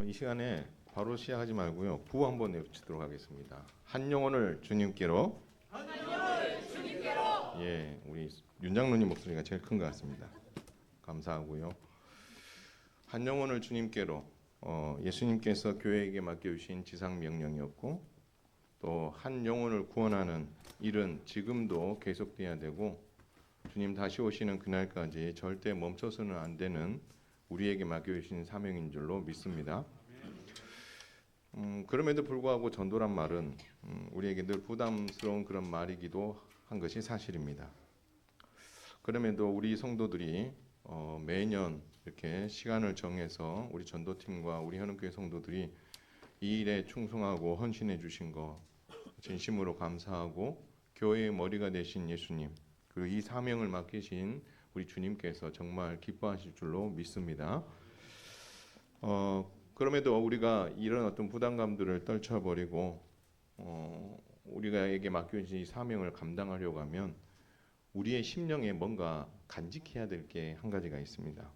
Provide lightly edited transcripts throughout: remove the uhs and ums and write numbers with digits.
이 시간에 바로 시작하지 말고요. 구호 한번 외치도록 하겠습니다. 한 영혼을 주님께로. 예, 우리 윤 장로님 목소리가 제일 큰 것 같습니다. 감사하고요. 한 영혼을 주님께로. 예수님께서 교회에게 맡겨주신 지상 명령이었고, 또 한 영혼을 구원하는 일은 지금도 계속돼야 되고, 주님 다시 오시는 그날까지 절대 멈춰서는 안 되는 우리에게 맡겨주신 사명인 줄로 믿습니다. 그럼에도 불구하고 전도란 말은 우리에게 늘 부담스러운 그런 말이기도 한 것이 사실입니다. 그럼에도 우리 성도들이 매년 이렇게 시간을 정해서 우리 전도팀과 우리 현흥교회 성도들이 이 일에 충성하고 헌신해 주신 거 진심으로 감사하고, 교회의 머리가 되신 예수님, 그리고 이 사명을 맡기신 우리 주님께서 정말 기뻐하실 줄로 믿습니다. 그럼에도 우리가 이런 어떤 부담감들을 떨쳐버리고 우리가에게 맡겨진 이 사명을 감당하려고 하면 우리의 심령에 뭔가 간직해야 될 게 한 가지가 있습니다.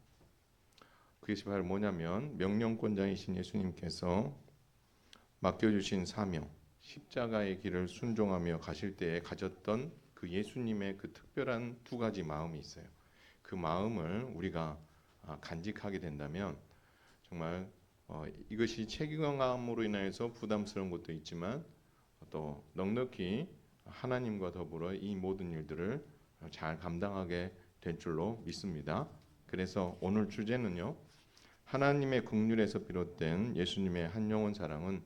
그것이 바로 뭐냐면, 명령권자이신 예수님께서 맡겨주신 사명, 십자가의 길을 순종하며 가실 때에 가졌던 그 예수님의 그 특별한 두 가지 마음이 있어요. 그 마음을 우리가 간직하게 된다면 정말 이것이 책임감으로 인해서 부담스러운 것도 있지만 또 넉넉히 하나님과 더불어 이 모든 일들을 잘 감당하게 될 줄로 믿습니다. 그래서 오늘 주제는요, 하나님의 긍휼에서 비롯된 예수님의 한 영혼 사랑은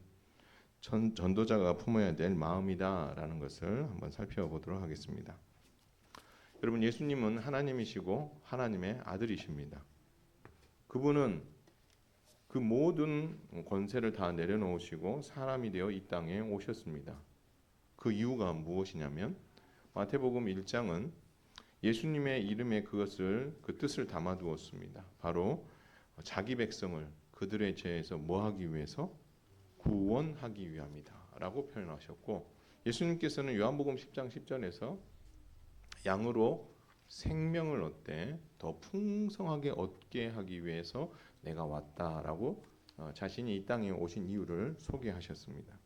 전도자가 품어야 될 마음이다라는 것을 한번 살펴보도록 하겠습니다. 여러분, 예수님은 하나님이시고 하나님의 아들이십니다. 그분은 그 모든 권세를 다 내려놓으시고 사람이 되어 이 땅에 오셨습니다. 그 이유가 무엇이냐면, 마태복음 1장은 예수님의 이름에 그 뜻을 담아두었습니다. 바로 자기 백성을 그들의 죄에서 뭐하기 위해서? 구원하기 위함이다 라고 표현하셨고, 예수님께서는 요한복음 10장 10절에서 양으로 생명을 얻되 더 풍성하게 얻게 하기 위해서 내가 왔다라고 자신이 이 땅에 오신 이유를 소개하셨습니다.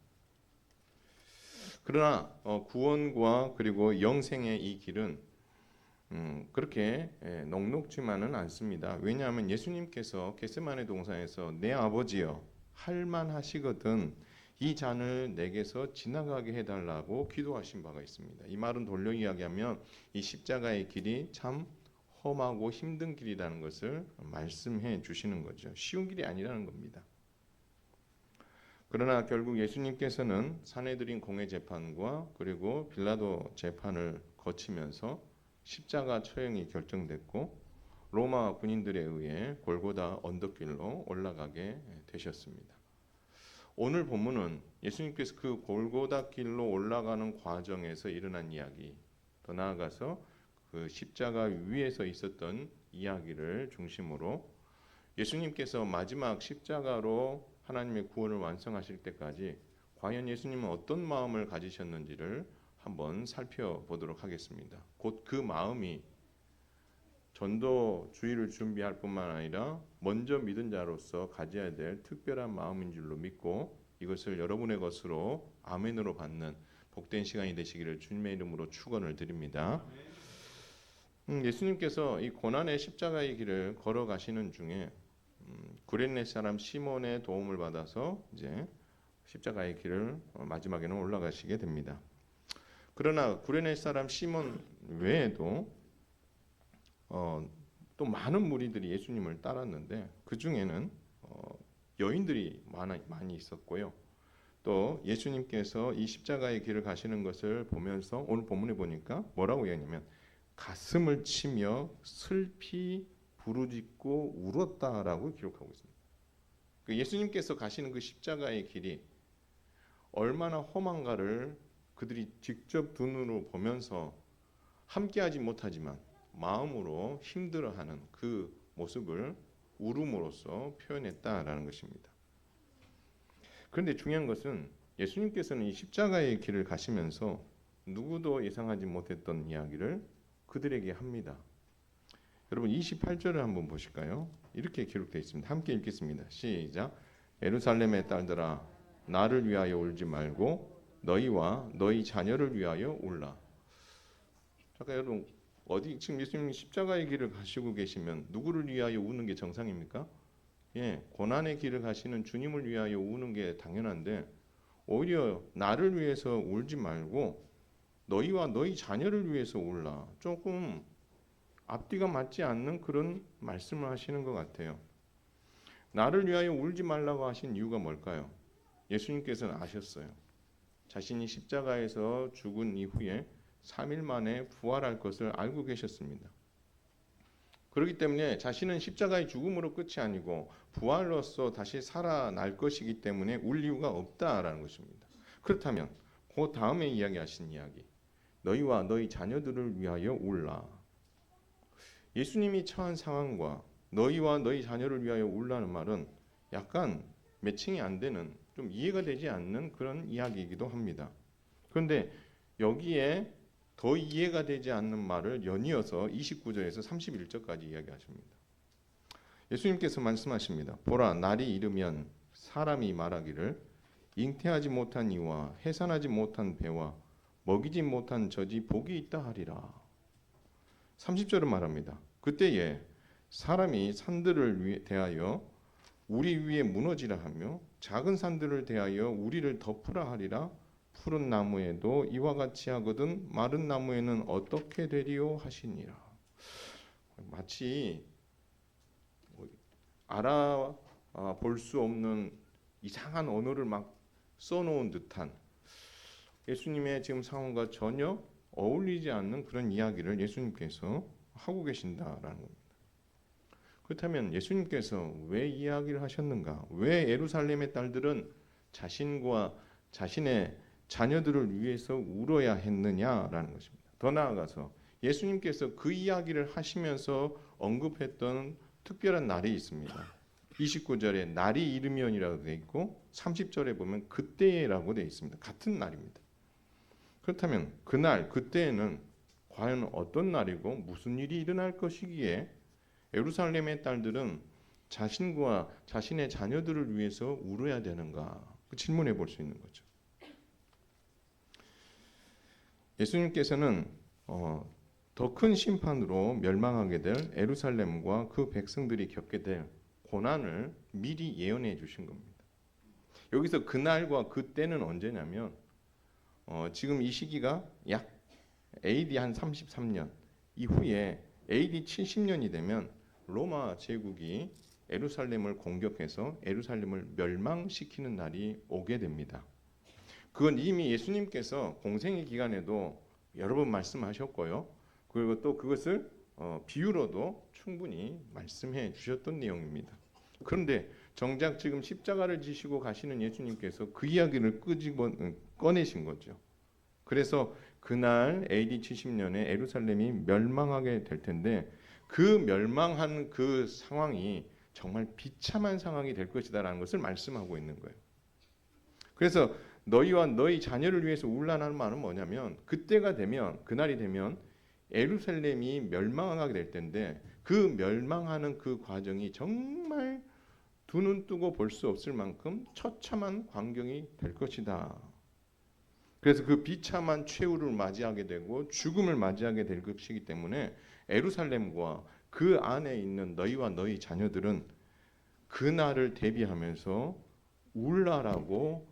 그러나 구원과 그리고 영생의 이 길은 그렇게 녹록지만은 않습니다. 왜냐하면 예수님께서 겟세마네 동산에서 내 아버지여 할만하시거든 이 잔을 내게서 지나가게 해달라고 기도하신 바가 있습니다. 이 말은 돌려 이야기하면 이 십자가의 길이 참 험하고 힘든 길이라는 것을 말씀해 주시는 거죠. 쉬운 길이 아니라는 겁니다. 그러나 결국 예수님께서는 산헤드린 공회 재판과 그리고 빌라도 재판을 거치면서 십자가 처형이 결정됐고 로마 군인들에 의해 골고다 언덕길로 올라가게 되셨습니다. 오늘 본문은 예수님께서 그 골고다 길로 올라가는 과정에서 일어난 이야기, 더 나아가서 그 십자가 위에서 있었던 이야기를 중심으로 예수님께서 마지막 십자가로 하나님의 구원을 완성하실 때까지 과연 예수님은 어떤 마음을 가지셨는지를 한번 살펴보도록 하겠습니다. 곧 그 마음이 전도주의를 준비할 뿐만 아니라 먼저 믿은 자로서 가져야 될 특별한 마음인 줄로 믿고, 이것을 여러분의 것으로 아멘으로 받는 복된 시간이 되시기를 주님의 이름으로 축원을 드립니다. 예수님께서 이 고난의 십자가의 길을 걸어가시는 중에 구레네 사람 시몬의 도움을 받아서 이제 십자가의 길을 마지막에는 올라가시게 됩니다. 그러나 구레네 사람 시몬 외에도 또 많은 무리들이 예수님을 따랐는데 그 중에는 여인들이 많이 있었고요. 또 예수님께서 이 십자가의 길을 가시는 것을 보면서 오늘 본문에 보니까 뭐라고 얘기하냐면 가슴을 치며 슬피 부르짖고 울었다라고 기록하고 있습니다. 예수님께서 가시는 그 십자가의 길이 얼마나 험한가를 그들이 직접 두 눈으로 보면서 함께하지 못하지만 마음으로 힘들어하는 그 모습을 울음으로써 표현했다라는 것입니다. 그런데 중요한 것은 예수님께서는 이 십자가의 길을 가시면서 누구도 예상하지 못했던 이야기를 그들에게 합니다. 여러분 28절을 한번 보실까요? 이렇게 기록되어 있습니다. 함께 읽겠습니다. 시작. 예루살렘의 딸들아 나를 위하여 울지 말고 너희와 너희 자녀를 위하여 울라. 잠깐 여러분, 어디 지금 예수님이 십자가의 길을 가시고 계시면 누구를 위하여 우는 게 정상입니까? 예, 고난의 길을 가시는 주님을 위하여 우는 게 당연한데 오히려 나를 위해서 울지 말고 너희와 너희 자녀를 위해서 울라. 조금 앞뒤가 맞지 않는 그런 말씀을 하시는 것 같아요. 나를 위하여 울지 말라고 하신 이유가 뭘까요? 예수님께서는 아셨어요. 자신이 십자가에서 죽은 이후에 3일 만에 부활할 것을 알고 계셨습니다. 그렇기 때문에 자신은 십자가의 죽음으로 끝이 아니고 부활로서 다시 살아날 것이기 때문에 울 이유가 없다라는 것입니다. 그렇다면 그 다음에 이야기하신 이야기, 너희와 너희 자녀들을 위하여 울라. 예수님이 처한 상황과 너희와 너희 자녀를 위하여 울라는 말은 약간 매칭이 안 되는, 좀 이해가 되지 않는 그런 이야기이기도 합니다. 그런데 여기에 더 이해가 되지 않는 말을 연이어서 29절에서 31절까지 이야기하십니다. 예수님께서 말씀하십니다. 보라, 날이 이르면 사람이 말하기를 잉태하지 못한 이와 해산하지 못한 배와 먹이지 못한 젖이 복이 있다 하리라. 30절은 말합니다. 그때에 사람이 산들을 대하여 우리 위에 무너지라 하며 작은 산들을 대하여 우리를 덮으라 하리라. 푸른 나무에도 이와 같이 하거든 마른 나무에는 어떻게 되리요 하시니라. 마치 알아볼 수 없는 이상한 언어를 막 써놓은 듯한, 예수님의 지금 상황과 전혀 어울리지 않는 그런 이야기를 예수님께서 하고 계신다라는 겁니다. 그렇다면 예수님께서 왜 이야기를 하셨는가? 왜 예루살렘의 딸들은 자신과 자신의 자녀들을 위해서 울어야 했느냐라는 것입니다. 더 나아가서 예수님께서 그 이야기를 하시면서 언급했던 특별한 날이 있습니다. 29절에 날이 이르면이라고 되어 있고 30절에 보면 그때라고 되어 있습니다. 같은 날입니다. 그렇다면 그날, 그때에는 과연 어떤 날이고 무슨 일이 일어날 것이기에 예루살렘의 딸들은 자신과 자신의 자녀들을 위해서 울어야 되는가? 그 질문해 볼 수 있는 거죠. 예수님께서는 더 큰 심판으로 멸망하게 될 예루살렘과 그 백성들이 겪게 될 고난을 미리 예언해 주신 겁니다. 여기서 그날과 그때는 언제냐면 지금 이 시기가 약 AD 한 33년 이후에 AD 70년이 되면 로마 제국이 예루살렘을 공격해서 예루살렘을 멸망시키는 날이 오게 됩니다. 그건 이미 예수님께서 공생의 기간에도 여러 번 말씀하셨고요. 그리고 또 그것을 비유로도 충분히 말씀해 주셨던 내용입니다. 그런데 정작 지금 십자가를 지시고 가시는 예수님께서 그 이야기를 꺼내신 거죠. 그래서 그날 AD 70년에 예루살렘이 멸망하게 될 텐데 그 멸망한 그 상황이 정말 비참한 상황이 될 것이다라는 것을 말씀하고 있는 거예요. 그래서 너희와 너희 자녀를 위해서 울라는 말은 뭐냐면 그때가 되면, 그날이 되면 예루살렘이 멸망하게 될 텐데 그 멸망하는 그 과정이 정말 두 눈 뜨고 볼 수 없을 만큼 처참한 광경이 될 것이다. 그래서 그 비참한 최후를 맞이하게 되고 죽음을 맞이하게 될 것이기 때문에 예루살렘과 그 안에 있는 너희와 너희 자녀들은 그 날을 대비하면서 울라라고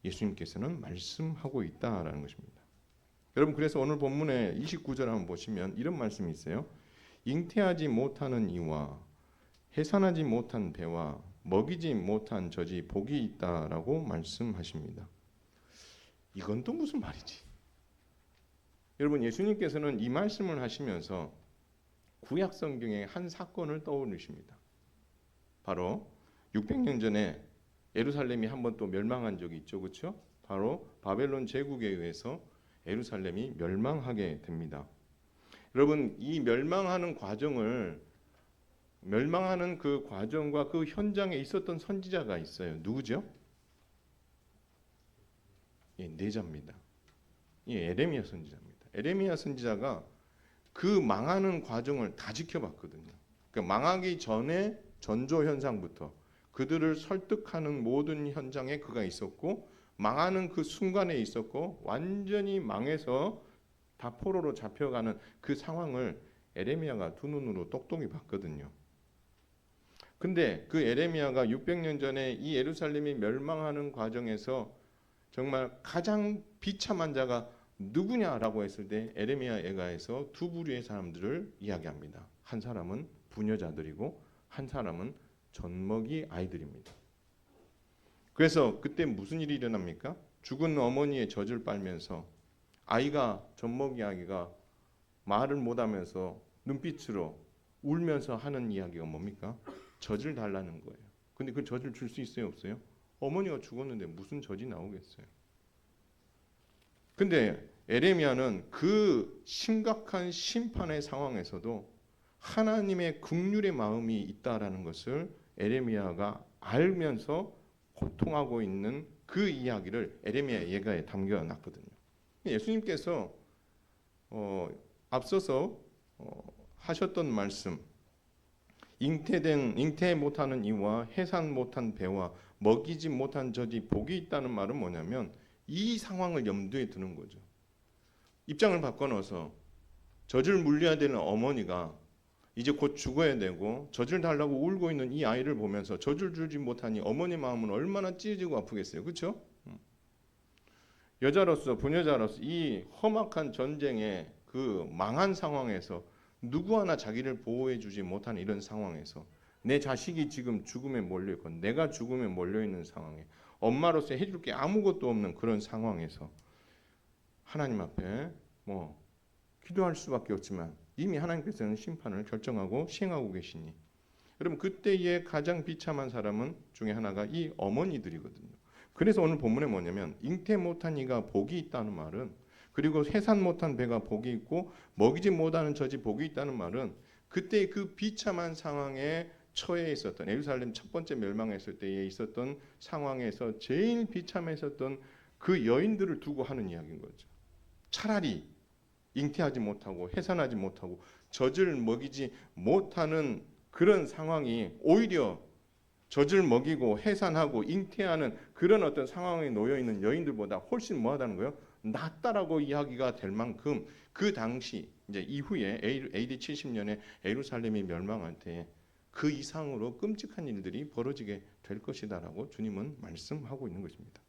예수님께서는 말씀하고 있다라는 것입니다. 여러분, 그래서 오늘 본문의 29절 한번 보시면 이런 말씀이 있어요. 잉태하지 못하는 이와 해산하지 못한 배와 먹이지 못한 젖이 복이 있다라고 말씀하십니다. 이건 또 무슨 말이지? 여러분, 예수님께서는 이 말씀을 하시면서 구약 성경의 한 사건을 떠올리십니다. 바로 600년 전에 예루살렘이 한번 또 멸망한 적이 있죠, 그렇죠? 바로 바벨론 제국에 의해서 예루살렘이 멸망하게 됩니다. 여러분, 이 멸망하는 그 과정과 그 현장에 있었던 선지자가 있어요. 누구죠? 내자입니다. 에레미야 선지자입니다. 에레미야 선지자가 그 망하는 과정을 다 지켜봤거든요. 그러니까 망하기 전에 전조 현상부터 그들을 설득하는 모든 현장에 그가 있었고 망하는 그 순간에 있었고 완전히 망해서 다 포로로 잡혀가는 그 상황을 에레미야가 두 눈으로 똑똑히 봤거든요. 근데 그 에레미야가 600년 전에 이 예루살렘이 멸망하는 과정에서 정말 가장 비참한 자가 누구냐라고 했을 때 에레미야 애가에서 두 부류의 사람들을 이야기합니다. 한 사람은 부녀자들이고 한 사람은 젖먹이 아이들입니다. 그래서 그때 무슨 일이 일어납니까? 죽은 어머니의 젖을 빨면서 아이가 젖먹이 아기가 말을 못하면서 눈빛으로 울면서 하는 이야기가 뭡니까? 젖을 달라는 거예요. 근데 그 젖을 줄 수 있어요, 없어요? 어머니가 죽었는데 무슨 젖이 나오겠어요? 근데 에레미야는 그 심각한 심판의 상황에서도 하나님의 긍휼의 마음이 있다라는 것을 에레미야가 알면서 고통하고 있는 그 이야기를 에레미야 예가에 담겨놨거든요. 예수님께서 앞서서 하셨던 말씀, 잉태 못하는 이와 해산 못한 배와 먹이지 못한 젖이 복이 있다는 말은 뭐냐면 이 상황을 염두에 두는 거죠. 입장을 바꿔놓아서 젖을 물려야 되는 어머니가 이제 곧 죽어야 되고 젖을 달라고 울고 있는 이 아이를 보면서 젖을 주지 못하니 어머니 마음은 얼마나 찢어지고 아프겠어요. 그렇죠? 여자로서 부녀자로서 이 험악한 전쟁의 그 망한 상황에서 누구 하나 자기를 보호해 주지 못하는 이런 상황에서 내 자식이 지금 죽음에 몰려 있고 내가 죽음에 몰려 있는 상황에 엄마로서 해줄 게 아무것도 없는 그런 상황에서 하나님 앞에 기도할 수밖에 없지만 이미 하나님께서는 심판을 결정하고 시행하고 계시니 여러분 그때의 가장 비참한 사람은 중에 하나가 이 어머니들이거든요. 그래서 오늘 본문에 뭐냐면 잉태 못한 이가 복이 있다는 말은 그리고 해산 못한 배가 복이 있고 먹이지 못하는 젖이 복이 있다는 말은 그때 그 비참한 상황에 처해 있었던 예루살렘 첫 번째 멸망했을 때에 있었던 상황에서 제일 비참했었던 그 여인들을 두고 하는 이야기인 거죠. 차라리 잉태하지 못하고 해산하지 못하고 젖을 먹이지 못하는 그런 상황이 오히려 젖을 먹이고 해산하고 잉태하는 그런 어떤 상황에 놓여 있는 여인들보다 훨씬 뭐하다는 거예요? 낫다라고 이야기가 될 만큼 그 당시 이제 이후에 AD 70년에 예루살렘이 멸망할 때 그 이상으로 끔찍한 일들이 벌어지게 될 것이다라고 주님은 말씀하고 있는 것입니다.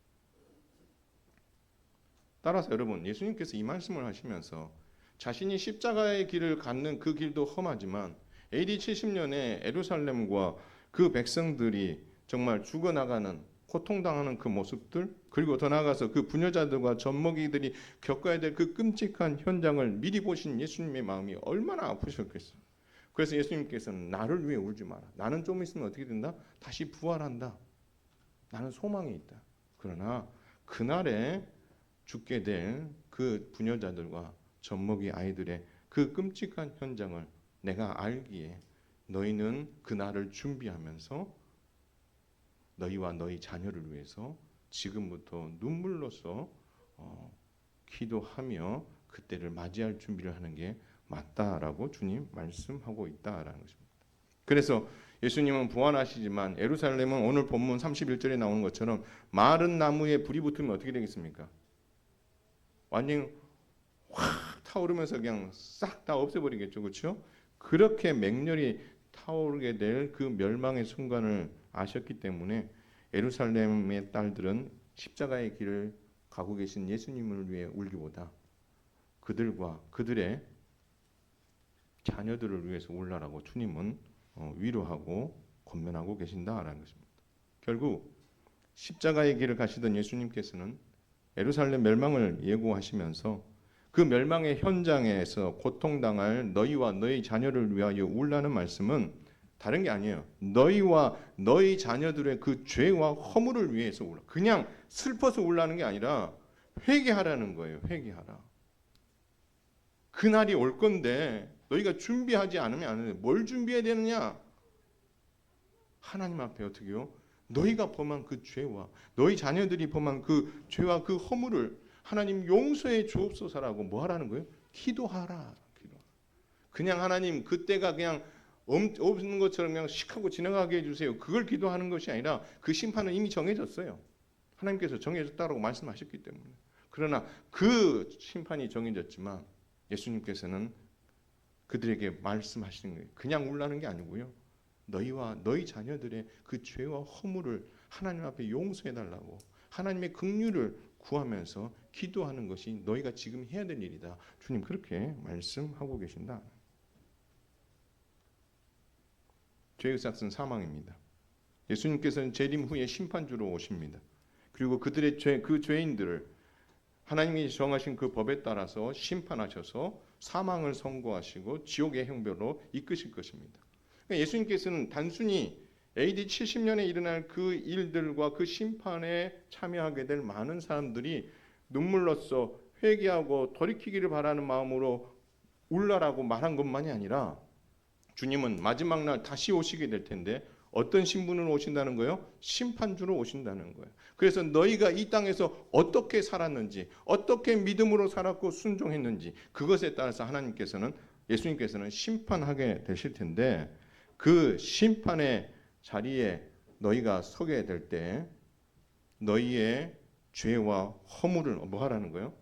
따라서 여러분 예수님께서 이 말씀을 하시면서 자신이 십자가의 길을 갖는 그 길도 험하지만 AD 70년에 예루살렘과 그 백성들이 정말 죽어나가는 고통당하는 그 모습들 그리고 더 나아가서 그 부녀자들과 젖먹이들이 겪어야 될 그 끔찍한 현장을 미리 보신 예수님의 마음이 얼마나 아프셨겠어요. 그래서 예수님께서는 나를 위해 울지 마라. 나는 좀 있으면 어떻게 된다? 다시 부활한다. 나는 소망이 있다. 그러나 그날에 죽게 될 그 부녀자들과 젖먹이 아이들의 그 끔찍한 현장을 내가 알기에 너희는 그날을 준비하면서 너희와 너희 자녀를 위해서 지금부터 눈물로써 기도하며 그때를 맞이할 준비를 하는 게 맞다라고 주님 말씀하고 있다라는 것입니다. 그래서 예수님은 부활하시지만 예루살렘은 오늘 본문 31절에 나오는 것처럼 마른 나무에 불이 붙으면 어떻게 되겠습니까? 완전히 확 타오르면서 그냥 싹 다 없애버리겠죠. 그렇죠? 그렇게 맹렬히 타오르게 될 그 멸망의 순간을 아셨기 때문에 예루살렘의 딸들은 십자가의 길을 가고 계신 예수님을 위해 울기보다 그들과 그들의 자녀들을 위해서 울라라고 주님은 위로하고 권면하고 계신다라는 것입니다. 결국 십자가의 길을 가시던 예수님께서는 예루살렘 멸망을 예고하시면서 그 멸망의 현장에서 고통당할 너희와 너희 자녀를 위하여 울라는 말씀은 다른 게 아니에요. 너희와 너희 자녀들의 그 죄와 허물을 위해서 울라. 그냥 슬퍼서 울라는 게 아니라 회개하라는 거예요. 회개하라. 그날이 올 건데 너희가 준비하지 않으면 안 돼. 뭘 준비해야 되느냐? 하나님 앞에 어떻게요? 너희가 범한 그 죄와 너희 자녀들이 범한 그 죄와 그 허물을 하나님 용서해 주옵소서라고 뭐 하라는 거예요? 기도하라. 기도. 그냥 하나님 그때가 그냥 없는 것처럼 그냥 씩 하고 지나가게 해주세요. 그걸 기도하는 것이 아니라 그 심판은 이미 정해졌어요. 하나님께서 정해졌다고 말씀하셨기 때문에. 그러나 그 심판이 정해졌지만 예수님께서는 그들에게 말씀하시는 거예요. 그냥 울라는 게 아니고요. 너희와 너희 자녀들의 그 죄와 허물을 하나님 앞에 용서해달라고 하나님의 긍휼을 구하면서 기도하는 것이 너희가 지금 해야 될 일이다. 주님 그렇게 말씀하고 계신다. 죄의 삭은 사망입니다. 예수님께서는 재림 후에 심판주로 오십니다. 그리고 그들의 그 죄인들을 하나님이 정하신 그 법에 따라서 심판하셔서 사망을 선고하시고 지옥의 형벌로 이끄실 것입니다. 그러니까 예수님께서는 단순히 AD 70년에 일어날 그 일들과 그 심판에 참여하게 될 많은 사람들이 눈물로써 회개하고 돌이키기를 바라는 마음으로 울라라고 말한 것만이 아니라 주님은 마지막 날 다시 오시게 될 텐데 어떤 신분으로 오신다는 거예요? 심판주로 오신다는 거예요. 그래서 너희가 이 땅에서 어떻게 살았는지, 어떻게 믿음으로 살았고 순종했는지 그것에 따라서 하나님께서는 예수님께서는 심판하게 되실 텐데 그 심판의 자리에 너희가 서게 될 때 너희의 죄와 허물을 뭐 하라는 거예요?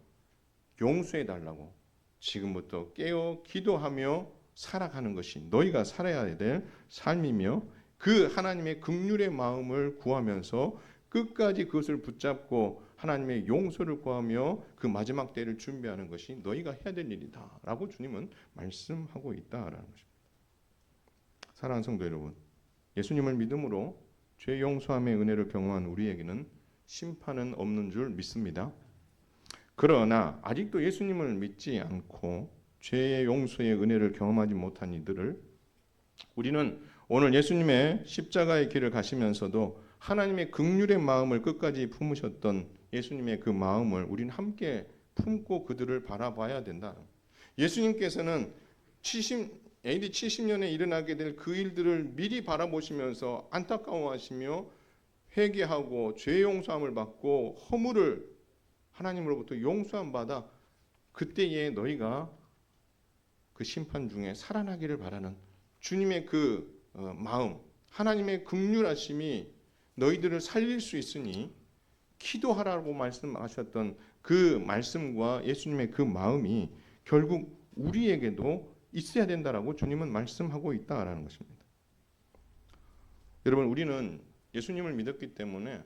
용서해 달라고 지금부터 깨어 기도하며 살아가는 것이 너희가 살아야 될 삶이며 그 하나님의 긍휼의 마음을 구하면서 끝까지 그것을 붙잡고 하나님의 용서를 구하며 그 마지막 때를 준비하는 것이 너희가 해야 될 일이다 라고 주님은 말씀하고 있다라는 것입니다. 사랑하는 성도 여러분, 예수님을 믿음으로 죄 용서함의 은혜를 경험한 우리에게는 심판은 없는 줄 믿습니다. 그러나 아직도 예수님을 믿지 않고 죄의 용서의 은혜를 경험하지 못한 이들을 우리는 오늘 예수님의 십자가의 길을 가시면서도 하나님의 긍휼의 마음을 끝까지 품으셨던 예수님의 그 마음을 우리는 함께 품고 그들을 바라봐야 된다. 예수님께서는 AD 70년에 일어나게 될 그 일들을 미리 바라보시면서 안타까워하시며 회개하고 죄 용서함을 받고 허물을 하나님으로부터 용서함 받아 그때에 너희가 그 심판 중에 살아나기를 바라는 주님의 그 마음, 하나님의 긍휼하심이 너희들을 살릴 수 있으니 기도하라고 말씀하셨던 그 말씀과 예수님의 그 마음이 결국 우리에게도 있어야 된다라고 주님은 말씀하고 있다라는 것입니다. 여러분, 우리는 예수님을 믿었기 때문에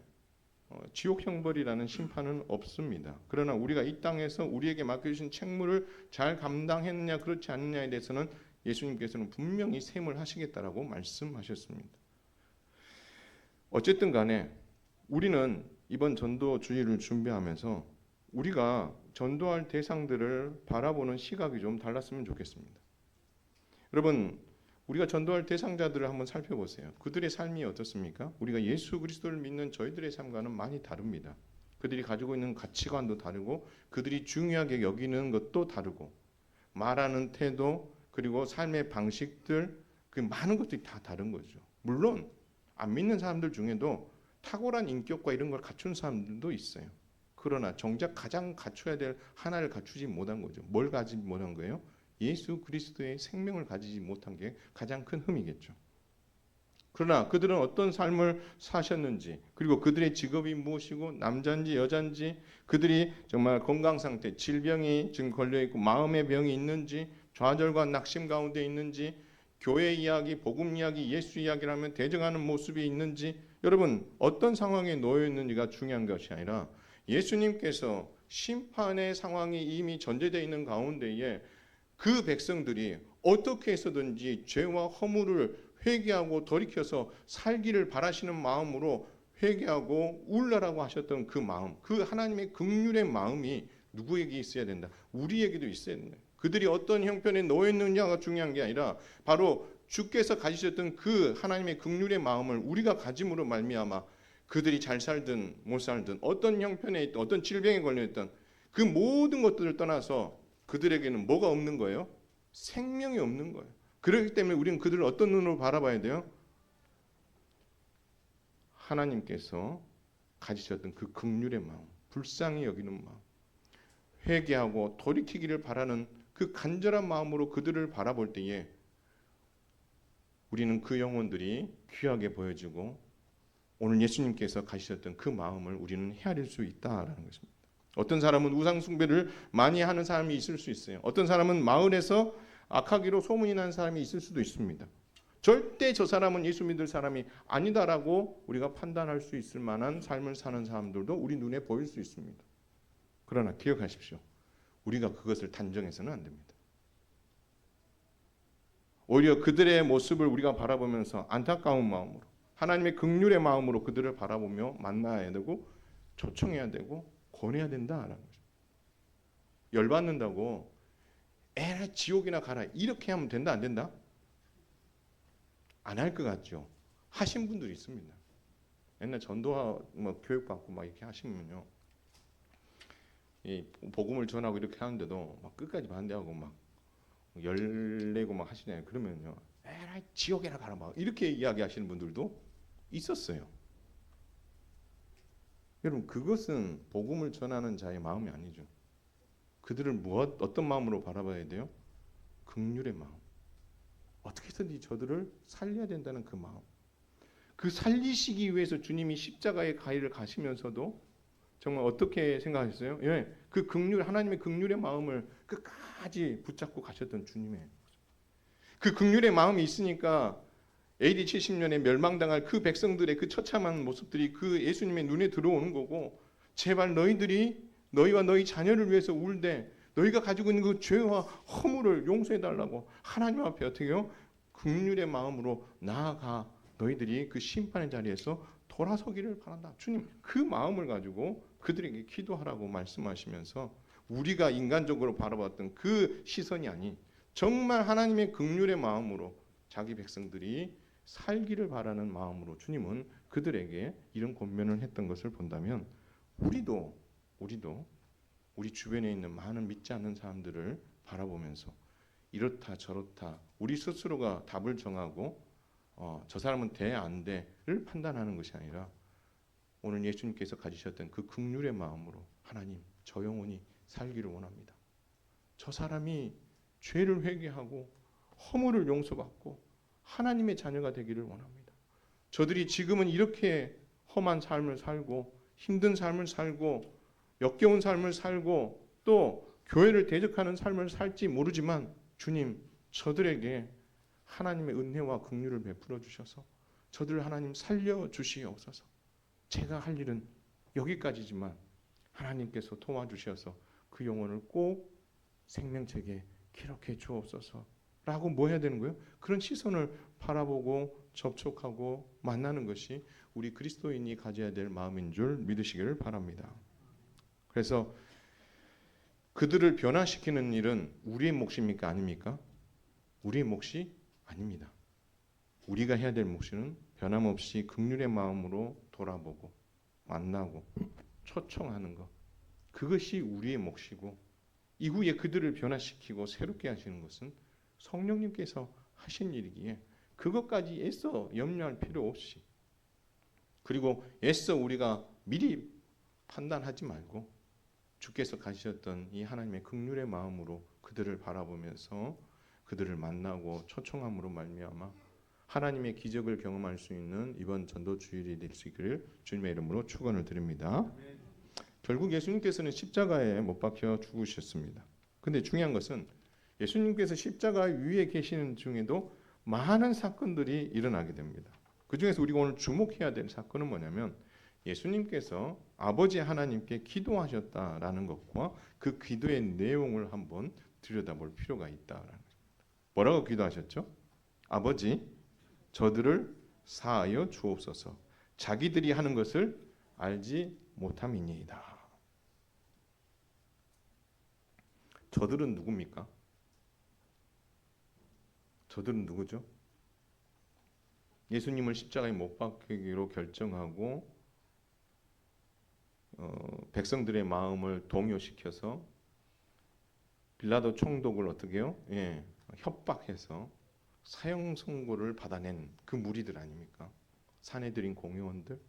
지옥 형벌이라는 심판은 없습니다. 그러나 우리가 이 땅에서 우리에게 맡겨주신 책무를 잘 감당했느냐 그렇지 않느냐에 대해서는 예수님께서는 분명히 셈을 하시겠다라고 말씀하셨습니다. 어쨌든 간에 우리는 이번 전도 주일을 준비하면서 우리가 전도할 대상들을 바라보는 시각이 좀 달랐으면 좋겠습니다. 여러분, 우리가 전도할 대상자들을 한번 살펴보세요. 그들의 삶이 어떻습니까? 우리가 예수 그리스도를 믿는 저희들의 삶과는 많이 다릅니다. 그들이 가지고 있는 가치관도 다르고 그들이 중요하게 여기는 것도 다르고 말하는 태도 그리고 삶의 방식들 그 많은 것들이 다 다른 거죠. 물론 안 믿는 사람들 중에도 탁월한 인격과 이런 걸 갖춘 사람들도 있어요. 그러나 정작 가장 갖춰야 될 하나를 갖추지 못한 거죠. 뭘 가지지 못한 거예요? 예수 그리스도의 생명을 가지지 못한 게 가장 큰 흠이겠죠. 그러나 그들은 어떤 삶을 사셨는지 그리고 그들의 직업이 무엇이고 남자인지 여자인지 그들이 정말 건강 상태, 질병이 지금 걸려있고 마음의 병이 있는지 좌절과 낙심 가운데 있는지 교회 이야기, 복음 이야기, 예수 이야기라면 대적하는 모습이 있는지 여러분 어떤 상황에 놓여 있는지가 중요한 것이 아니라 예수님께서 심판의 상황이 이미 전제되어 있는 가운데에 그 백성들이 어떻게 해서든지 죄와 허물을 회개하고 돌이켜서 살기를 바라시는 마음으로 회개하고 울라라고 하셨던 그 마음, 그 하나님의 긍휼의 마음이 누구에게 있어야 된다? 우리에게도 있어야 된다. 그들이 어떤 형편에 놓여 있느냐가 중요한 게 아니라 바로 주께서 가지셨던 그 하나님의 긍휼의 마음을 우리가 가짐으로 말미암아 그들이 잘 살든 못 살든 어떤 형편에 있든 어떤 질병에 걸려 있든 그 모든 것들을 떠나서 그들에게는 뭐가 없는 거예요? 생명이 없는 거예요. 그렇기 때문에 우리는 그들을 어떤 눈으로 바라봐야 돼요? 하나님께서 가지셨던 그 긍휼의 마음, 불쌍히 여기는 마음, 회개하고 돌이키기를 바라는 그 간절한 마음으로 그들을 바라볼 때에 우리는 그 영혼들이 귀하게 보여지고 오늘 예수님께서 가지셨던 그 마음을 우리는 헤아릴 수 있다라는 것입니다. 어떤 사람은 우상 숭배를 많이 하는 사람이 있을 수 있어요. 어떤 사람은 마을에서 악하기로 소문이 난 사람이 있을 수도 있습니다. 절대 저 사람은 예수 믿을 사람이 아니다라고 우리가 판단할 수 있을 만한 삶을 사는 사람들도 우리 눈에 보일 수 있습니다. 그러나 기억하십시오. 우리가 그것을 단정해서는 안 됩니다. 오히려 그들의 모습을 우리가 바라보면서 안타까운 마음으로 하나님의 긍휼의 마음으로 그들을 바라보며 만나야 되고 초청해야 되고 권해야 된다라는 거죠. 열받는다고 에라 지옥이나 가라 이렇게 하면 된다 안 된다? 안 할 것 같죠. 하신 분들이 있습니다. 옛날 전도하 뭐 교육받고 막 이렇게 하시면요, 이 복음을 전하고 이렇게 하는데도 막 끝까지 반대하고 막 열내고 막 하시잖아요. 그러면요, 에라 지옥에나 가라 막 이렇게 이야기하시는 분들도 있었어요. 여러분 그것은 복음을 전하는 자의 마음이 아니죠. 그들을 어떤 마음으로 바라봐야 돼요? 긍휼의 마음. 어떻게 해서든지 저들을 살려야 된다는 그 마음. 그 살리시기 위해서 주님이 십자가의 가위를 가시면서도 정말 어떻게 생각하셨어요? 예, 그 긍휼 하나님의 긍휼의 마음을 끝까지 붙잡고 가셨던 주님의 그 긍휼의 마음이 있으니까 AD 70년에 멸망당할 그 백성들의 그 처참한 모습들이 그 예수님의 눈에 들어오는 거고, 제발 너희들이 너희와 너희 자녀를 위해서 울되 너희가 가지고 있는 그 죄와 허물을 용서해 달라고 하나님 앞에 어떻게 해요? 긍휼의 마음으로 나아가 너희들이 그 심판의 자리에서 돌아서기를 바란다. 주님 그 마음을 가지고 그들에게 기도하라고 말씀하시면서 우리가 인간적으로 바라봤던 그 시선이 아닌 정말 하나님의 긍휼의 마음으로 자기 백성들이 살기를 바라는 마음으로 주님은 그들에게 이런 권면을 했던 것을 본다면 우리도 우리 주변에 있는 많은 믿지 않는 사람들을 바라보면서 이렇다 저렇다 우리 스스로가 답을 정하고 저 사람은 돼 안 돼를 판단하는 것이 아니라 오늘 예수님께서 가지셨던 그 긍휼의 마음으로 하나님 저 영혼이 살기를 원합니다. 저 사람이 죄를 회개하고 허물을 용서받고 하나님의 자녀가 되기를 원합니다. 저들이 지금은 이렇게 험한 삶을 살고 힘든 삶을 살고 역겨운 삶을 살고 또 교회를 대적하는 삶을 살지 모르지만 주님 저들에게 하나님의 은혜와 긍휼을 베풀어 주셔서 저들을 하나님 살려 주시옵소서. 제가 할 일은 여기까지지만 하나님께서 도와주셔서 그 영혼을 꼭 생명책에 기록해 주옵소서 라고 뭐 해야 되는 거예요? 그런 시선을 바라보고 접촉하고 만나는 것이 우리 그리스도인이 가져야 될 마음인 줄 믿으시기를 바랍니다. 그래서 그들을 변화시키는 일은 우리의 몫입니까? 아닙니까? 우리의 몫이 아닙니다. 우리가 해야 될 몫은 변함없이 긍휼의 마음으로 돌아보고 만나고 초청하는 것. 그것이 우리의 몫이고 이후에 그들을 변화시키고 새롭게 하시는 것은 성령님께서 하신 일이기에 그것까지 애써 염려할 필요 없이 그리고 애써 우리가 미리 판단하지 말고 주께서 가지셨던 이 하나님의 긍휼의 마음으로 그들을 바라보면서 그들을 만나고 초청함으로 말미암아 하나님의 기적을 경험할 수 있는 이번 전도 주일이 될 수 있기를 주님의 이름으로 축원을 드립니다. 결국 예수님께서는 십자가에 못 박혀 죽으셨습니다. 근데 중요한 것은 예수님께서 십자가 위에 계시는 중에도 많은 사건들이 일어나게 됩니다. 그 중에서 우리가 오늘 주목해야 될 사건은 뭐냐면 예수님께서 아버지 하나님께 기도하셨다라는 것과 그 기도의 내용을 한번 들여다볼 필요가 있다라는 거예요. 뭐라고 기도하셨죠? 아버지, 저들을 사하여 주옵소서. 자기들이 하는 것을 알지 못함이니이다. 저들은 누굽니까? 저들은 누구죠? 예수님을 십자가에 못 박히기로 결정하고 백성들의 마음을 동요시켜서 빌라도 총독을 어떻게 해요? 협박해서 사형 선고를 받아낸 그 무리들 아닙니까? 사내들인 공회원들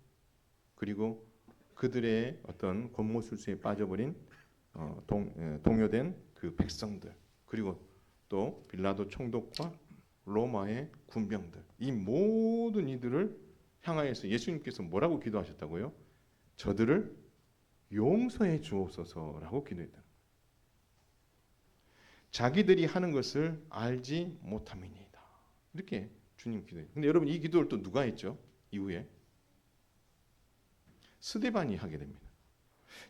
그리고 그들의 어떤 권모술수에 빠져버린 동요된 그 백성들 그리고 또 빌라도 총독과 로마의 군병들, 이 모든 이들을 향하여서 예수님께서 뭐라고 기도하셨다고요? 저들을 용서해 주옵소서라고 기도했다. 자기들이 하는 것을 알지 못함이니이다. 이렇게 주님 기도해요. 근데 여러분 이 기도를 또 누가 했죠? 이후에 스데반이 하게 됩니다.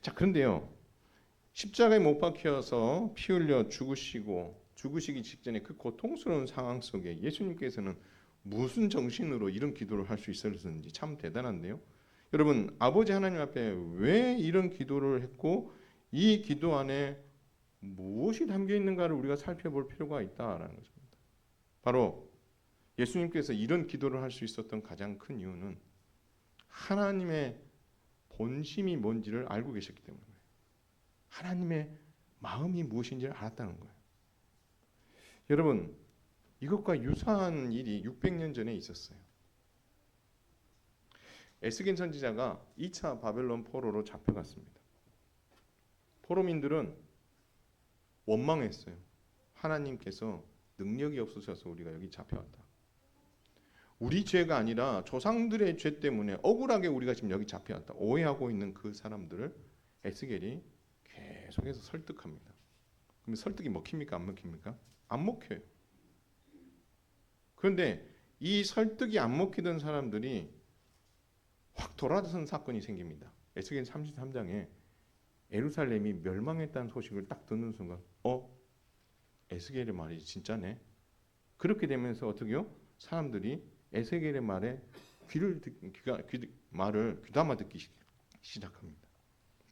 자, 그런데요. 십자가에 못 박혀서 피 흘려 죽으시기 직전에 그 고통스러운 상황 속에 예수님께서는 무슨 정신으로 이런 기도를 할 수 있었는지 참 대단한데요. 여러분, 아버지 하나님 앞에 왜 이런 기도를 했고 이 기도 안에 무엇이 담겨 있는가를 우리가 살펴볼 필요가 있다라는 것입니다. 바로 예수님께서 이런 기도를 할 수 있었던 가장 큰 이유는 하나님의 본심이 뭔지를 알고 계셨기 때문입니다. 하나님의 마음이 무엇인지를 알았다는 거예요. 여러분, 이것과 유사한 일이 600년 전에 있었어요. 에스겔 선지자가 2차 바벨론 포로로 잡혀갔습니다. 포로민들은 원망했어요. 하나님께서 능력이 없으셔서 우리가 여기 잡혀왔다. 우리 죄가 아니라 조상들의 죄 때문에 억울하게 우리가 지금 여기 잡혀왔다. 오해하고 있는 그 사람들을 에스겔이 계속해서 설득합니다. 그럼 설득이 먹힙니까? 안 먹힙니까? 안 먹혀요. 그런데 이 설득이 안 먹히던 사람들이 확 돌아선 사건이 생깁니다. 에스겔 33장에 예루살렘이 멸망했다는 소식을 딱 듣는 순간 에스겔의 말이 진짜네. 그렇게 되면서 어떻게요? 사람들이 에스겔의 말에 말을 귀담아 듣기 시작합니다.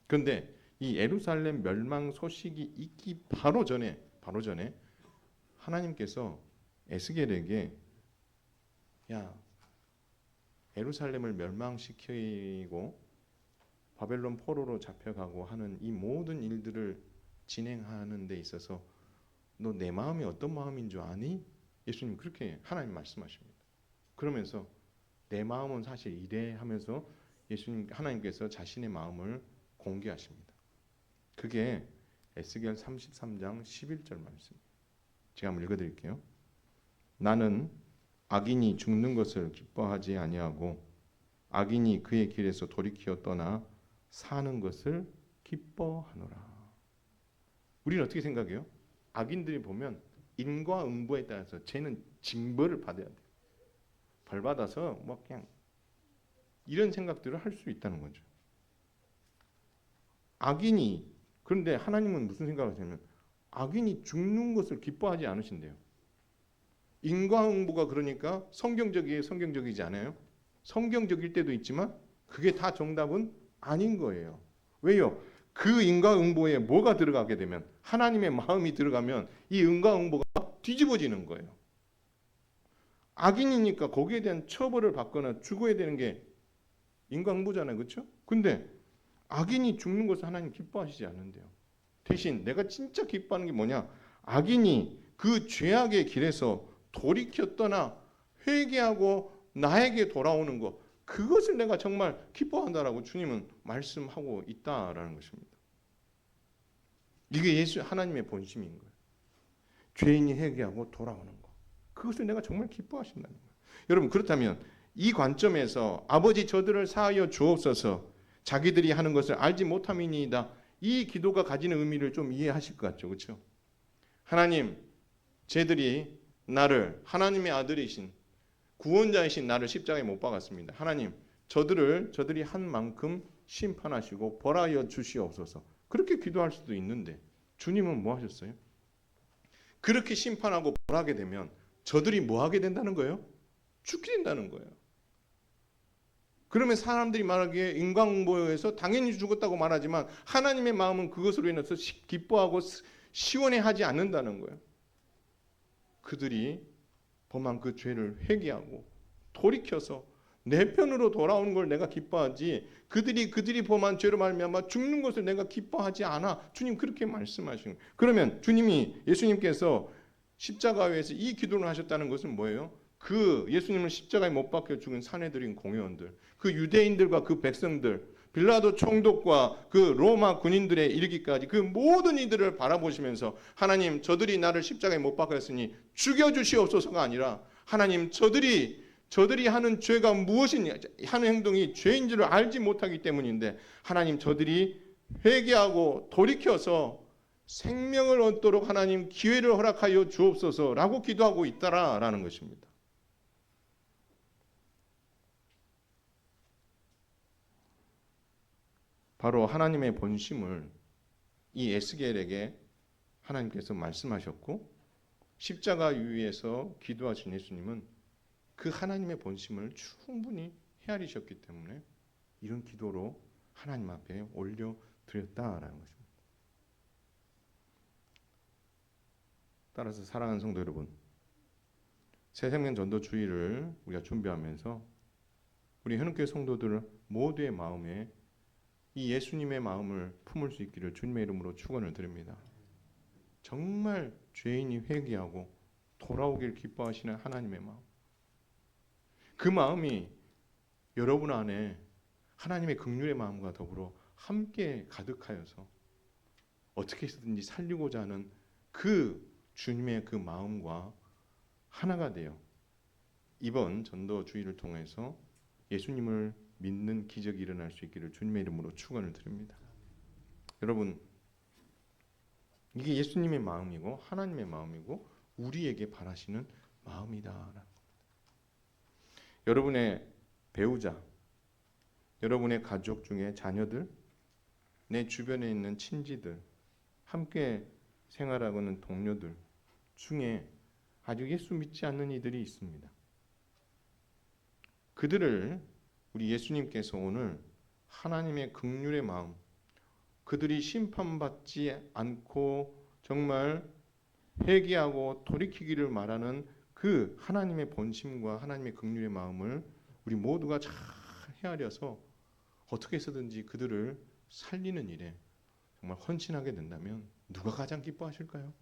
그런데 이 예루살렘 멸망 소식이 있기 바로 전에 하나님께서 에스겔에게 예루살렘을 멸망시키고 바벨론 포로로 잡혀가고 하는 이 모든 일들을 진행하는 데 있어서 너 내 마음이 어떤 마음인 줄 아니? 예수님 그렇게 하나님 말씀하십니다. 그러면서 내 마음은 사실 이래 하면서 하나님께서 자신의 마음을 공개하십니다. 그게 에스겔 33장 11절 말씀입니다. 제가 한번 읽어드릴게요. 나는 악인이 죽는 것을 기뻐하지 아니하고 악인이 그의 길에서 돌이켜 떠나 사는 것을 기뻐하노라. 우리는 어떻게 생각해요? 악인들이 보면 인과응보에 따라서 쟤는 징벌을 받아야 돼요. 벌 받아서 뭐 그냥 이런 생각들을 할 수 있다는 거죠. 악인이 그런데 하나님은 무슨 생각을 하시냐면 악인이 죽는 것을 기뻐하지 않으신대요. 인과응보가 그러니까 성경적이지 않아요? 성경적일 때도 있지만 그게 다 정답은 아닌 거예요. 왜요? 그 인과응보에 뭐가 들어가게 되면 하나님의 마음이 들어가면 이 인과응보가 뒤집어지는 거예요. 악인이니까 거기에 대한 처벌을 받거나 죽어야 되는 게 인과응보잖아요. 그렇죠? 근데 악인이 죽는 것을 하나님 기뻐하시지 않는데요. 대신 내가 진짜 기뻐하는 게 뭐냐? 악인이 그 죄악의 길에서 돌이켜 떠나 회개하고 나에게 돌아오는 것, 그것을 내가 정말 기뻐한다라고 주님은 말씀하고 있다라는 것입니다. 이게 하나님의 본심인 거예요. 죄인이 회개하고 돌아오는 것, 그것을 내가 정말 기뻐하신다는 거예요. 여러분, 그렇다면 이 관점에서 아버지 저들을 사하여 주옵소서, 자기들이 하는 것을 알지 못함이니이다, 이 기도가 가지는 의미를 좀 이해하실 것 같죠? 그렇죠? 하나님, 쟤들이 나를, 하나님의 아들이신 구원자이신 나를 십자가에 못 박았습니다. 하나님, 저들이 한 만큼 심판하시고 벌하여 주시옵소서. 그렇게 기도할 수도 있는데 주님은 뭐 하셨어요? 그렇게 심판하고 벌하게 되면 저들이 뭐 하게 된다는 거예요? 죽게 된다는 거예요. 그러면 사람들이 말하기에 인과응보에서 당연히 죽었다고 말하지만 하나님의 마음은 그것으로 인해서 기뻐하고 시원해하지 않는다는 거예요. 그들이 범한 그 죄를 회개하고 돌이켜서 내 편으로 돌아오는 걸 내가 기뻐하지, 그들이 범한 죄로 말미암아 죽는 것을 내가 기뻐하지 않아. 주님 그렇게 말씀하시는 거예요. 그러면 예수님께서 십자가에서 이 기도를 하셨다는 것은 뭐예요? 그 예수님을 십자가에 못 박혀 죽은 사내들인 공회원들, 그 유대인들과 그 백성들, 빌라도 총독과 그 로마 군인들에 이르기까지 그 모든 이들을 바라보시면서 하나님 저들이 나를 십자가에 못 박았으니 죽여주시옵소서가 아니라 하나님 저들이 하는 죄가 무엇이냐 하는 행동이 죄인 줄을 알지 못하기 때문인데 하나님 저들이 회개하고 돌이켜서 생명을 얻도록 하나님 기회를 허락하여 주옵소서라고 기도하고 있다라는 것입니다. 바로 하나님의 본심을 이 에스겔에게 하나님께서 말씀하셨고 십자가 위에서 기도하신 예수님은 그 하나님의 본심을 충분히 헤아리셨기 때문에 이런 기도로 하나님 앞에 올려드렸다라는 것입니다. 따라서 사랑하는 성도 여러분, 새생명 전도 주일을 우리가 준비하면서 우리 현욱교회 성도들 모두의 마음에 이 예수님의 마음을 품을 수 있기를 주님의 이름으로 축원을 드립니다. 정말 죄인이 회개하고 돌아오길 기뻐하시는 하나님의 마음, 그 마음이 여러분 안에 하나님의 긍휼의 마음과 더불어 함께 가득하여서 어떻게 해서든지 살리고자 하는 그 주님의 그 마음과 하나가 되어 이번 전도 주일을 통해서 예수님을 믿는 기적이 일어날 수 있기를 주님의 이름으로 축원을 드립니다. 여러분, 이게 예수님의 마음이고 하나님의 마음이고 우리에게 바라시는 마음이다. 여러분의 배우자, 여러분의 가족 중에 자녀들, 내 주변에 있는 친지들, 함께 생활하고는 동료들 중에 아직 예수 믿지 않는 이들이 있습니다. 그들을 우리 예수님께서 오늘 하나님의 긍휼의 마음, 그들이 심판받지 않고 정말 회개하고 돌이키기를 말하는 그 하나님의 본심과 하나님의 긍휼의 마음을 우리 모두가 잘 헤아려서 어떻게 해서든지 그들을 살리는 일에 정말 헌신하게 된다면 누가 가장 기뻐하실까요?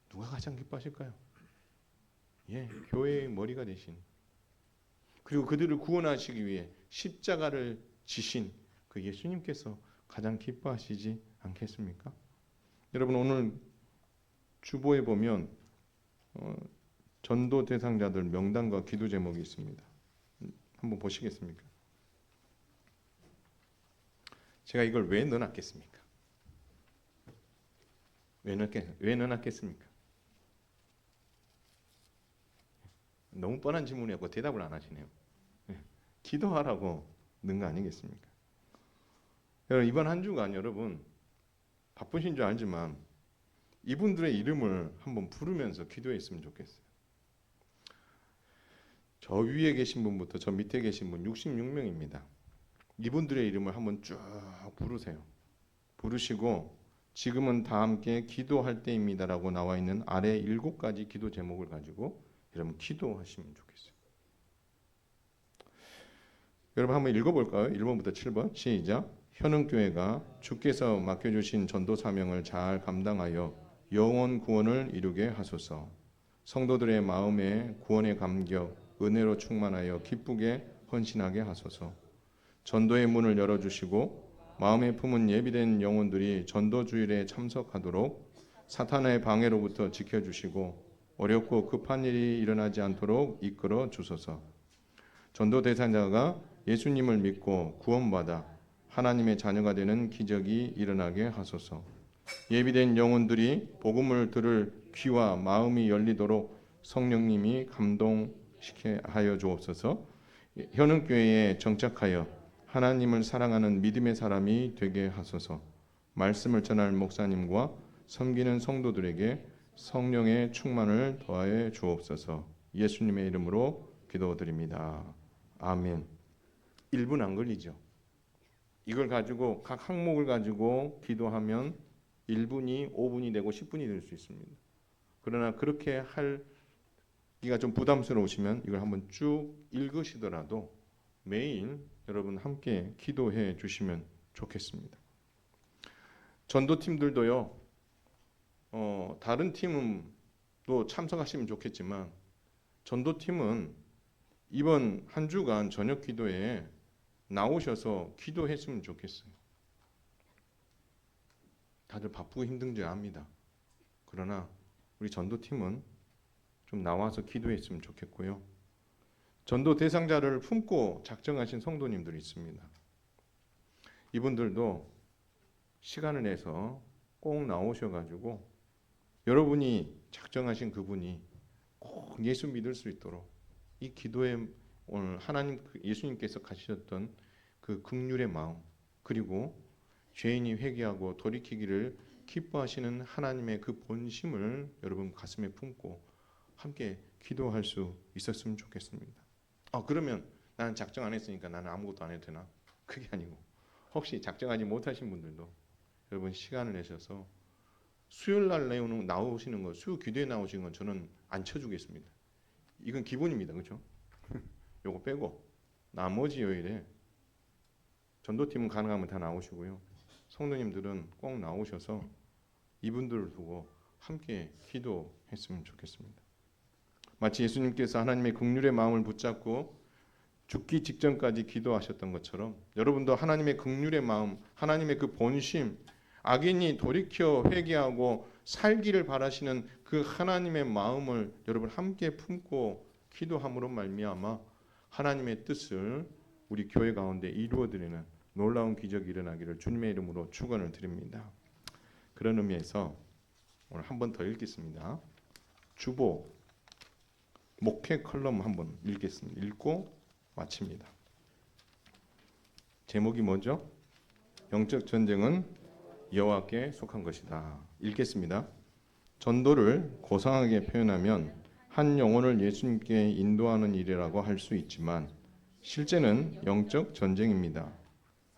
누가 가장 기뻐하실까요? 교회의 머리가 되신, 그리고 그들을 구원하시기 위해 십자가를 지신 그 예수님께서 가장 기뻐하시지 않겠습니까? 여러분, 오늘 주보에 보면 전도 대상자들 명단과 기도 제목이 있습니다. 한번 보시겠습니까? 제가 이걸 왜 넣어놨겠습니까? 왜 넣어놨겠습니까? 너무 뻔한 질문이었고 대답을 안 하시네요. 기도하라고 넣은 거 아니겠습니까? 여러분, 이번 한 주간 여러분 바쁘신 줄 알지만 이분들의 이름을 한번 부르면서 기도했으면 좋겠어요. 저 위에 계신 분부터 저 밑에 계신 분 66명입니다. 이분들의 이름을 한번 쭉 부르세요. 부르시고 지금은 다 함께 기도할 때입니다라고 나와 있는 아래 7가지 기도 제목을 가지고 여러분 기도하시면 좋겠어요. 여러분 한번 읽어볼까요? 1번부터 7번 시작. 현흥교회가 주께서 맡겨주신 전도 사명을 잘 감당하여 영혼 구원을 이루게 하소서. 성도들의 마음에 구원의 감격, 은혜로 충만하여 기쁘게 헌신하게 하소서. 전도의 문을 열어주시고 마음에 품은 예비된 영혼들이 전도 주일에 참석하도록 사탄의 방해로부터 지켜주시고 어렵고 급한 일이 일어나지 않도록 이끌어 주소서. 전도 대상자가 예수님을 믿고 구원받아 하나님의 자녀가 되는 기적이 일어나게 하소서. 예비된 영혼들이 복음을 들을 귀와 마음이 열리도록 성령님이 감동시켜 하여 주옵소서. 현흥교회에 정착하여 하나님을 사랑하는 믿음의 사람이 되게 하소서. 말씀을 전할 목사님과 섬기는 성도들에게 성령의 충만을 더하여 주옵소서. 예수님의 이름으로 기도드립니다. 아멘. 1분 안 걸리죠. 이걸 가지고 각 항목을 가지고 기도하면 1분이 5분이 되고 10분이 될 수 있습니다. 그러나 그렇게 하기가 좀 부담스러우시면 이걸 한번 쭉 읽으시더라도 매일 여러분 함께 기도해 주시면 좋겠습니다. 전도팀들도요. 다른 팀은 또 참석하시면 좋겠지만 전도팀은 이번 한 주간 저녁 기도에 나오셔서 기도했으면 좋겠어요. 다들 바쁘고 힘든 줄 압니다. 그러나 우리 전도팀은 좀 나와서 기도했으면 좋겠고요. 전도 대상자를 품고 작정하신 성도님들이 있습니다. 이분들도 시간을 내서 꼭 나오셔가지고 여러분이 작정하신 그분이 꼭 예수 믿을 수 있도록 이 기도에 오늘 하나님 예수님께서 가지셨던 그 긍휼의 마음, 그리고 죄인이 회개하고 돌이키기를 기뻐하시는 하나님의 그 본심을 여러분 가슴에 품고 함께 기도할 수 있었으면 좋겠습니다. 그러면 나는 작정 안 했으니까 나는 아무것도 안 해도 되나? 그게 아니고 혹시 작정하지 못하신 분들도 여러분 시간을 내셔서 수요일 날 나오시는 거, 수요 기도에 나오시는 건 저는 안 쳐주겠습니다. 이건 기본입니다. 그렇죠? 요거 빼고 나머지 요일에 전도팀은 가능하면 다 나오시고요. 성도님들은 꼭 나오셔서 이분들을 두고 함께 기도했으면 좋겠습니다. 마치 예수님께서 하나님의 긍휼의 마음을 붙잡고 죽기 직전까지 기도하셨던 것처럼 여러분도 하나님의 긍휼의 마음, 하나님의 그 본심, 악인이 돌이켜 회개하고 살기를 바라시는 그 하나님의 마음을 여러분 함께 품고 기도함으로 말미암아 하나님의 뜻을 우리 교회 가운데 이루어드리는 놀라운 기적이 일어나기를 주님의 이름으로 축원을 드립니다. 그런 의미에서 오늘 한 번 더 읽겠습니다. 주보 목회 컬럼 한번 읽겠습니다. 읽고 마칩니다. 제목이 뭐죠? 영적 전쟁은 여호와께 속한 것이다. 읽겠습니다. 전도를 고상하게 표현하면 한 영혼을 예수님께 인도하는 일이라고 할 수 있지만 실제는 영적 전쟁입니다.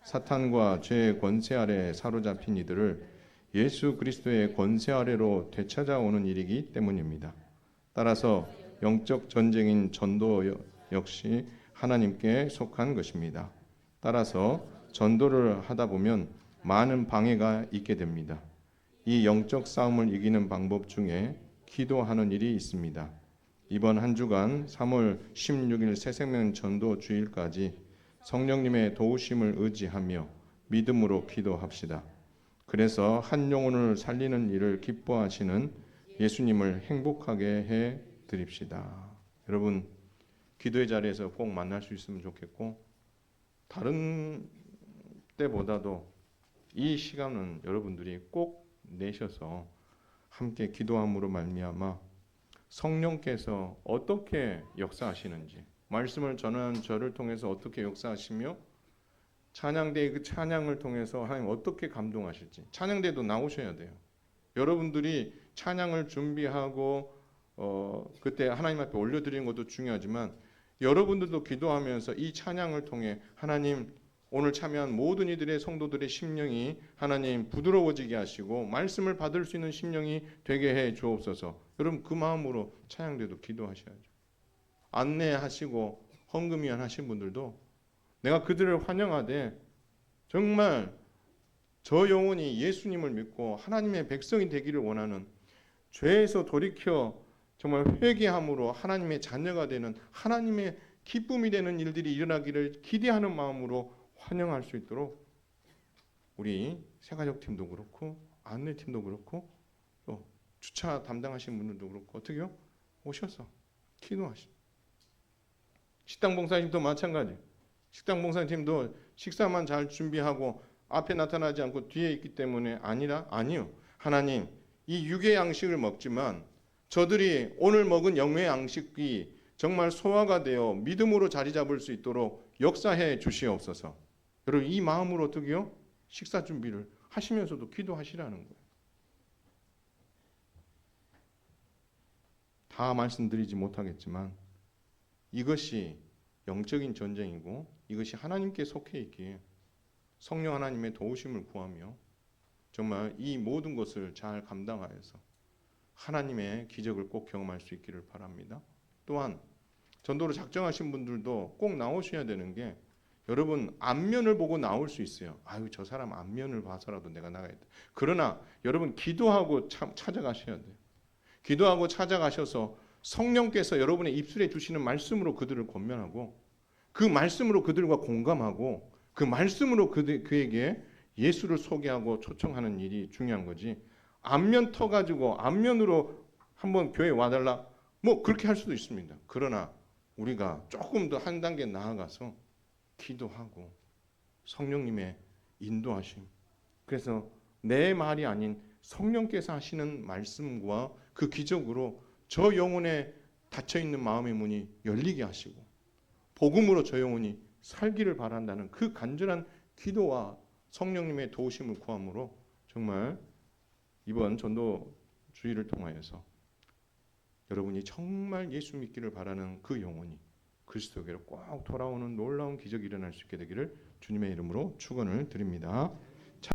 사탄과 죄의 권세 아래 사로잡힌 이들을 예수 그리스도의 권세 아래로 되찾아오는 일이기 때문입니다. 따라서 영적 전쟁인 전도 역시 하나님께 속한 것입니다. 따라서 전도를 하다 보면 많은 방해가 있게 됩니다. 이 영적 싸움을 이기는 방법 중에 기도하는 일이 있습니다. 이번 한 주간 3월 16일 새생명 전도 주일까지 성령님의 도우심을 의지하며 믿음으로 기도합시다. 그래서 한 영혼을 살리는 일을 기뻐하시는 예수님을 행복하게 해 드립시다. 여러분 기도의 자리에서 꼭 만날 수 있으면 좋겠고 다른 때보다도 이 시간은 여러분들이 꼭 내셔서 함께 기도함으로 말미암아 성령께서 어떻게 역사하시는지 말씀을 전하는 저를 통해서 어떻게 역사하시며 찬양대의 그 찬양을 통해서 하나님 어떻게 감동하실지 찬양대도 나오셔야 돼요. 여러분들이 찬양을 준비하고 그때 하나님 앞에 올려드리는 것도 중요하지만 여러분들도 기도하면서 이 찬양을 통해 하나님 오늘 참여한 모든 이들의 성도들의 심령이 하나님 부드러워지게 하시고 말씀을 받을 수 있는 심령이 되게 해 주옵소서. 여러분 그 마음으로 찬양대도 기도하셔야죠. 안내하시고 헌금위원 하신 분들도 내가 그들을 환영하되 정말 저 영혼이 예수님을 믿고 하나님의 백성이 되기를 원하는 죄에서 돌이켜 정말 회개함으로 하나님의 자녀가 되는 하나님의 기쁨이 되는 일들이 일어나기를 기대하는 마음으로 환영할 수 있도록 우리 세가족팀도 그렇고 안내팀도 그렇고 또 주차 담당하신 분들도 그렇고 어떻게요? 오셔서 기도하십니다. 식당 봉사팀도 마찬가지. 식당 봉사팀도 식사만 잘 준비하고 앞에 나타나지 않고 뒤에 있기 때문에 아니요. 하나님 이 육의 양식을 먹지만 저들이 오늘 먹은 영의 양식이 정말 소화가 되어 믿음으로 자리 잡을 수 있도록 역사해 주시옵소서. 여러분 이 마음으로 어떻게요? 식사 준비를 하시면서도 기도하시라는 거예요. 다 말씀드리지 못하겠지만 이것이 영적인 전쟁이고 이것이 하나님께 속해 있기에 성령 하나님의 도우심을 구하며 정말 이 모든 것을 잘 감당하여서 하나님의 기적을 꼭 경험할 수 있기를 바랍니다. 또한 전도로 작정하신 분들도 꼭 나오셔야 되는 게 여러분 안면을 보고 나올 수 있어요. 아유 저 사람 안면을 봐서라도 내가 나가야겠다. 그러나 여러분 기도하고 찾아가셔야 돼요. 기도하고 찾아가셔서 성령께서 여러분의 입술에 주시는 말씀으로 그들을 권면하고 그 말씀으로 그들과 공감하고 그 말씀으로 그에게 예수를 소개하고 초청하는 일이 중요한 거지. 안면 터가지고 안면으로 한번 교회 와달라 뭐 그렇게 할 수도 있습니다. 그러나 우리가 조금 더 한 단계 나아가서 기도하고 성령님의 인도하심, 그래서 내 말이 아닌 성령께서 하시는 말씀과 그 기적으로 저 영혼에 닫혀있는 마음의 문이 열리게 하시고 복음으로 저 영혼이 살기를 바란다는 그 간절한 기도와 성령님의 도우심을 구함으로 정말 이번 전도 주의를 통하여서 여러분이 정말 예수 믿기를 바라는 그 영혼이 그리스도에게로 꼭 돌아오는 놀라운 기적이 일어날 수 있게 되기를 주님의 이름으로 축원을 드립니다.